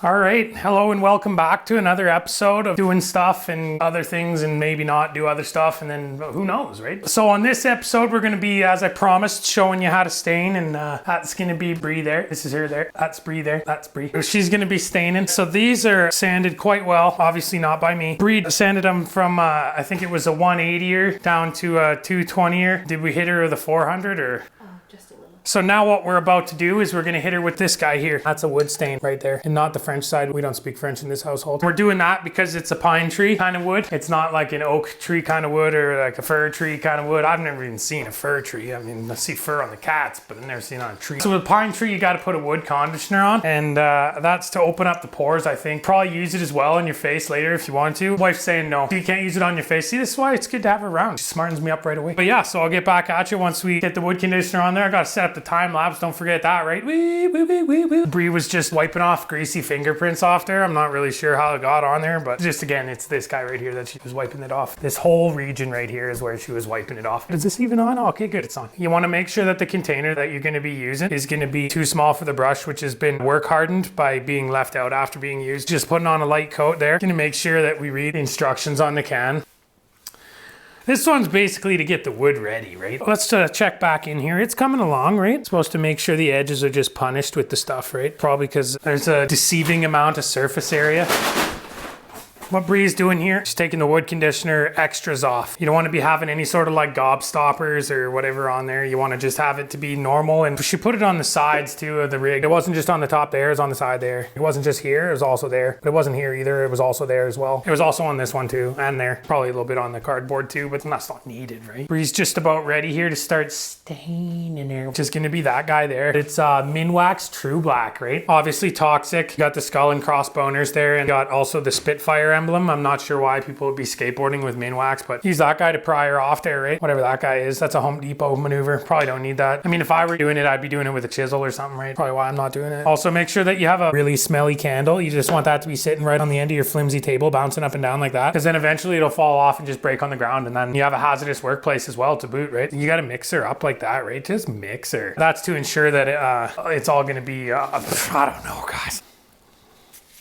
All right, hello and welcome back to another episode of doing stuff and other things and maybe not do other stuff and then who knows, right? So on this episode, we're gonna be, as I promised, showing you how to stain, and that's gonna be Bre there. This is her there. That's Bre there. That's Bre. She's gonna be staining. So these are sanded quite well, obviously not by me. Bre sanded them from, I think it was a 180er down to a 220er. Did we hit her with a 400 or? Just a little. So now what we're about to do is we're gonna hit her with this guy here. That's a wood stain right there, and not the French side. We don't speak French in this household. We're doing that because it's a pine tree kind of wood. It's not like an oak tree kind of wood or like a fir tree kind of wood. I've never even seen a fir tree. I mean, I see fur on the cats, but I've never seen it on a tree. So with a pine tree, you gotta put a wood conditioner on, and that's to open up the pores, I think. Probably use it as well on your face later if you want to. Wife's saying no, you can't use it on your face. See, this is why it's good to have her around. She smartens me up right away. But yeah, so I'll get back at you once we get the wood conditioner on there. I gotta set up the time lapse. Don't forget that, right? Bre was just wiping off greasy fingerprints off there. I'm not really sure how it got on there, but just again, it's this guy right here that she was wiping it off. This whole region right here is where she was wiping it off. Is this even on? Oh, okay, good, it's on. You want to make sure that the container that you're going to be using is going to be too small for the brush, which has been work hardened by being left out after being used. Just putting on a light coat there. Going to make sure that we read the instructions on the can. This one's basically to get the wood ready, right? Let's check back in here. It's coming along, right? It's supposed to make sure the edges are just punished with the stuff, right? Probably because there's a deceiving amount of surface area. What Bre's doing here, she's taking the wood conditioner extras off. You don't want to be having any sort of like gobstoppers or whatever on there. You want to just have it to be normal. And she put it on the sides too of the rig. It wasn't just on the top there, it was on the side there. It wasn't just here, it was also there. But it wasn't here either, it was also there as well. It was also on this one too, and there. Probably a little bit on the cardboard too, but that's not needed, right? Bre's just about ready here to start staining her. Just gonna be that guy there. It's Minwax True Black, right? Obviously toxic. You got the skull and crossboners there, and got also the Spitfire emblem. I'm not sure why people would be skateboarding with Minwax, but use that guy to pry her off there, right? Whatever that guy is, that's a Home Depot maneuver. Probably don't need that. I mean, if I were doing it, I'd be doing it with a chisel or something, right? Probably why I'm not doing it. Also, make sure that you have a really smelly candle. You just want that to be sitting right on the end of your flimsy table, bouncing up and down like that, because then eventually it'll fall off and just break on the ground, and then you have a hazardous workplace as well to boot, right? You got to mix her up like that, right? Just mix her. That's to ensure that it's all going to be, I don't know, guys.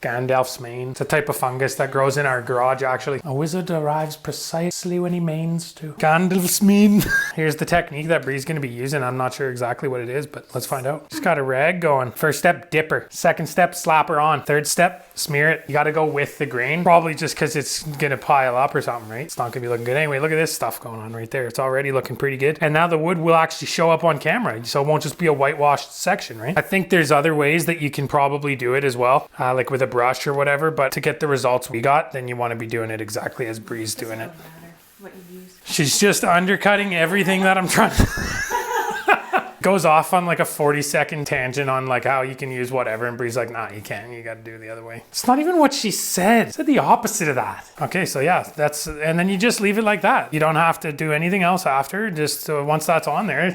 Gandalf's mane. It's a type of fungus that grows in our garage, actually. A wizard arrives precisely when he mains to. Gandalf's mane. Here's the technique that Bre's going to be using. I'm not sure exactly what it is, but let's find out. Just got a rag going. First step, dip her. Second step, slap her on. Third step, smear it. You got to go with the grain. Probably just because it's going to pile up or something, right? It's not going to be looking good. Anyway, look at this stuff going on right there. It's already looking pretty good. And now the wood will actually show up on camera, so it won't just be a whitewashed section, right? I think there's other ways that you can probably do it as well, like with a brush or whatever, but to get the results we got, then you want to be doing it exactly as Bre's doing it. What you use. She's just undercutting everything that I'm trying goes off on like a 40-second tangent on like how you can use whatever, and Bre's like, nah, you can't, you got to do it the other way. It's not even what she said. She said the opposite of that. Okay, so yeah, that's, and then you just leave it like that. You don't have to do anything else after. Just once that's on there,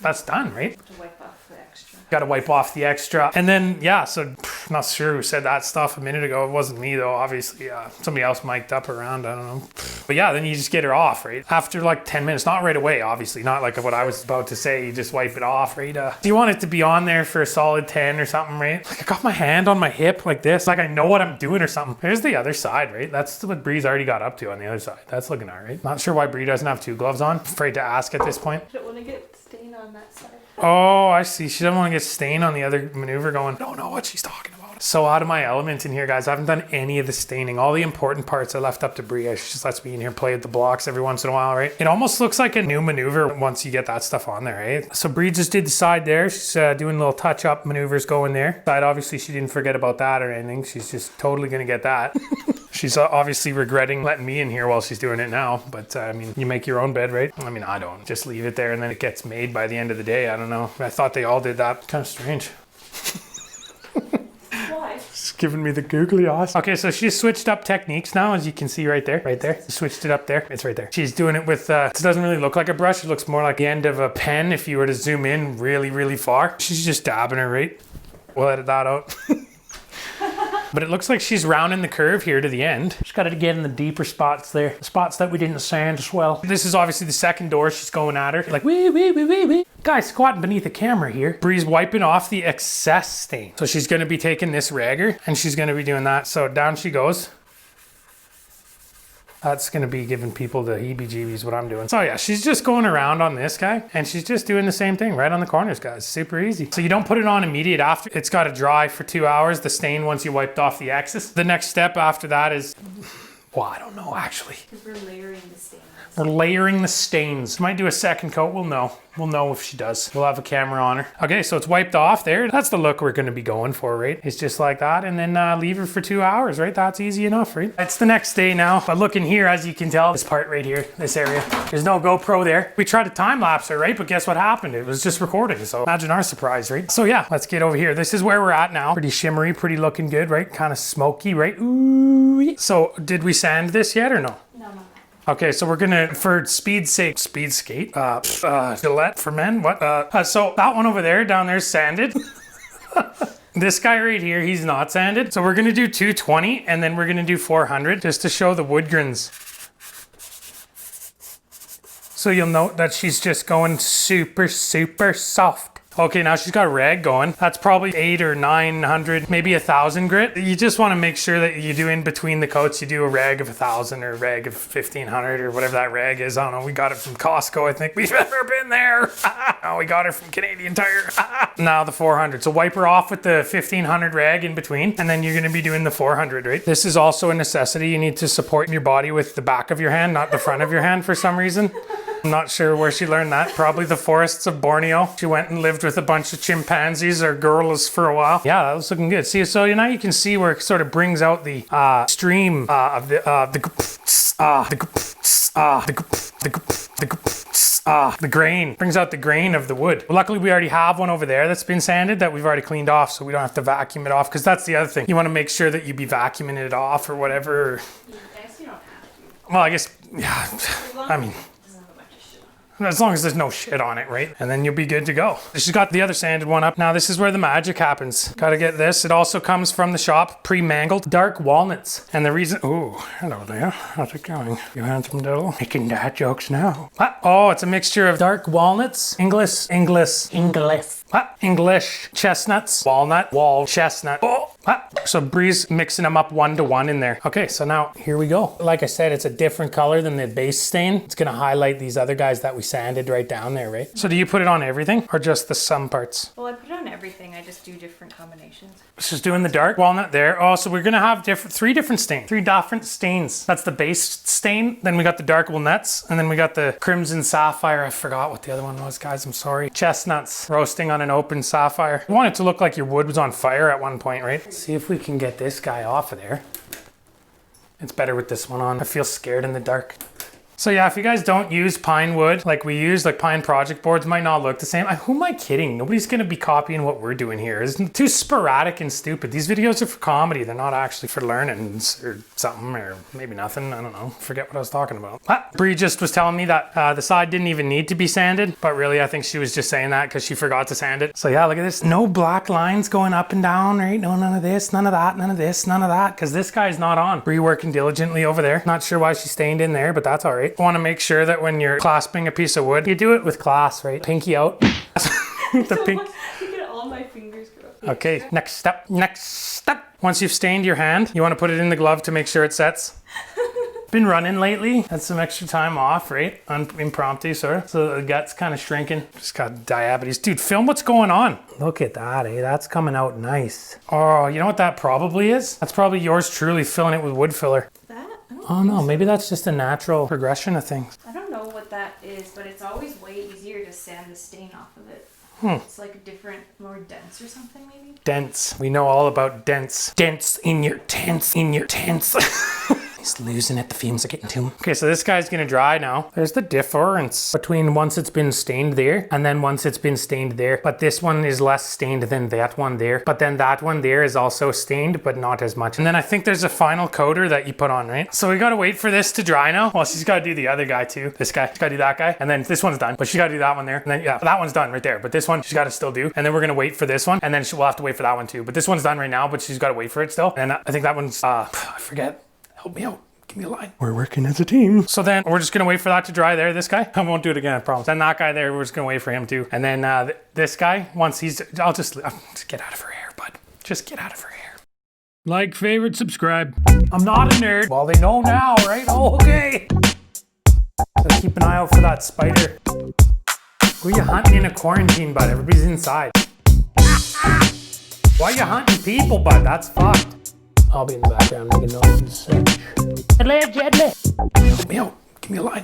that's done, right? To wipe off the extra. Got to wipe off the extra. And then, yeah, so not sure who said that stuff a minute ago. It wasn't me though, obviously. Somebody else mic'd up around, I don't know. But yeah, then you just get her off, right? After like 10 minutes, not right away, obviously. Not like what I was about to say, you just wipe it off, right? Do you want it to be on there for a solid 10 or something, right? Like I got my hand on my hip like this, like I know what I'm doing or something. Here's the other side, right? That's what Bre's already got up to on the other side. That's looking all right. Not sure why Bre doesn't have two gloves on. Afraid to ask at this point. I don't want to get stain on that side. Oh, I see. She doesn't want to get stained on the other maneuver going, I don't know what she's talking about. So out of my element in here, guys. I haven't done any of the staining. All the important parts I left up to Bre. She just lets me in here play with the blocks every once in a while, right? It almost looks like a new maneuver once you get that stuff on there, right? So Bre just did the side there. She's doing little touch-up maneuvers going there. Side, obviously, she didn't forget about that or anything. She's just totally going to get that. She's obviously regretting letting me in here while she's doing it now. But I mean, you make your own bed, right? I mean, I don't. Just leave it there and then it gets made by the end of the day. I don't know. I thought they all did that. Kind of strange. Why? She's giving me the googly eyes. Okay, so she's switched up techniques now, as you can see right there. Right there. Switched it up there. It's right there. She's doing it with, it doesn't really look like a brush. It looks more like the end of a pen if you were to zoom in really, really far. She's just dabbing her, right? We'll edit that out. But it looks like she's rounding the curve here to the end. Just got to get in the deeper spots there. The spots that we didn't sand as well. This is obviously the second door she's going at her. Like, wee, wee, wee, wee, wee. Guy squatting beneath the camera here. Bre's wiping off the excess stain. So she's gonna be taking this ragger and she's gonna be doing that. So down she goes. That's gonna be giving people the heebie-jeebies what I'm doing. So yeah, she's just going around on this guy and she's just doing the same thing right on the corners, guys. Super easy. So you don't put it on immediate after. It's gotta dry for 2 hours, the stain once you wiped off the excess. The next step after that is, well, I don't know actually. Because we're layering the stains. We're layering the stains. Might do a second coat, we'll know. We'll know if she does. We'll have a camera on her. Okay, so it's wiped off there. That's the look we're gonna be going for, right? It's just like that, and then leave her for 2 hours, right? That's easy enough, right? It's the next day now. But look in here, as you can tell, this part right here, this area, there's no GoPro there. We tried to time lapse her, right? But guess what happened? It was just recording, so imagine our surprise, right? So yeah, let's get over here. This is where we're at now. Pretty shimmery, pretty looking good, right? Kind of smoky, right? Ooh. So did we sand this yet or no? No. Okay, so we're gonna, for speed's sake, speed skate, Gillette for men, what? So that one over there, down there is sanded. This guy right here, he's not sanded. So we're gonna do 220 and then we're gonna do 400 just to show the wood grains. So you'll note that she's just going super, super soft. Okay, now she's got a rag going. That's probably 800 or 900, maybe 1,000 grit. You just want to make sure that you do in between the coats, you do a rag of 1,000 or a rag of 1,500 or whatever that rag is. I don't know. We got it from Costco. I think we've ever been there. Oh, we got it from Canadian Tire. Now the 400. So wipe her off with the 1,500 rag in between, and then you're going to be doing the 400, right? This is also a necessity. You need to support your body with the back of your hand, not the front of your hand for some reason. I'm not sure where she learned that. Probably the forests of Borneo. She went and lived with a bunch of chimpanzees or gorillas for a while. Yeah, that was looking good. See, so now you can see where it sort of brings out the stream of the grain. Brings out the grain of the wood. Well, luckily, we already have one over there that's been sanded that we've already cleaned off, so we don't have to vacuum it off, because that's the other thing. You want to make sure that you be vacuuming it off or whatever. Yeah, I guess you don't have to. Well, I guess, yeah, I mean, as long as there's no shit on it, right? And then you'll be good to go. She's got the other sanded one up. Now this is where the magic happens. Gotta get this. It also comes from the shop, pre-mangled dark walnuts. And the reason, ooh, hello there. How's it going? You handsome devil? Making dad jokes now. What? Oh, it's a mixture of dark walnuts, English, chestnuts, walnut, chestnut. Oh, so Bre's mixing them up 1 to 1 in there. Okay, so now here we go. Like I said, it's a different color than the base stain. It's gonna highlight these other guys that we sanded right down there, right? So do you put it on everything or just the some parts? Well, I put it on everything. I just do different combinations. She's doing the dark walnut there. Oh, so we're gonna have three different stains. That's the base stain. Then we got the dark walnuts, and then we got the crimson sapphire. I forgot what the other one was, guys. I'm sorry. Chestnuts roasting on an open sapphire. You want it to look like your wood was on fire at one point, right? Let's see if we can get this guy off of there. It's better with this one on. I feel scared in the dark. So yeah, if you guys don't use pine wood like we use, like pine project boards might not look the same. Who am I kidding? Nobody's gonna be copying what we're doing here. It's too sporadic and stupid. These videos are for comedy. They're not actually for learning or something, or maybe nothing. I don't know. Forget what I was talking about. Bre just was telling me that the side didn't even need to be sanded, but really I think she was just saying that because she forgot to sand it. So yeah, look at this. No black lines going up and down, right? No, none of this, none of that, none of this, none of that, because this guy's not on. Bre working diligently over there. Not sure why she stained in there, but that's all right. Want to make sure that when you're clasping a piece of wood, you do it with class, right? Pinky out. The pink. Look at all my fingers grow. Okay, next step. Once you've stained your hand, you want to put it in the glove to make sure it sets. Been running lately. Had some extra time off, right? Impromptu, sort of. So the gut's kind of shrinking. Just got diabetes. Dude, film what's going on. Look at that, eh? That's coming out nice. Oh, you know what that probably is? That's probably yours truly filling it with wood filler. Oh no, maybe that's just a natural progression of things. I don't know what that is, but it's always way easier to sand the stain off of it. It's like a different, more dense or something maybe? Dense. We know all about dense. Dense in your tents. He's losing it. The fumes are getting to him. Okay, so this guy's gonna dry now. There's the difference between once it's been stained there and then once it's been stained there. But this one is less stained than that one there. But then that one there is also stained, but not as much. And then I think there's a final coater that you put on, right? So we gotta wait for this to dry now. Well, she's gotta do the other guy too. This guy. She's gotta do that guy. And then this one's done. But she gotta do that one there. And then, yeah, that one's done right there. But this one she's gotta still do. And then we're gonna wait for this one. And then we'll have to wait for that one too. But this one's done right now, but she's gotta wait for it still. And I think that one's, I forget. Help me out. Give me a line. We're working as a team. So then we're just gonna wait for that to dry there, this guy. I won't do it again, I promise. And that guy there, we're just gonna wait for him too. And then this guy, once he's, I'll just get out of her hair, bud. Just get out of her hair. Like, favorite, subscribe. I'm not a nerd. Well, they know now, right? Oh, okay. Gotta keep an eye out for that spider. Who are you hunting in a quarantine, bud? Everybody's inside. Why are you hunting people, bud? That's fucked. I'll be in the background making noises. Help me out. Give me a line.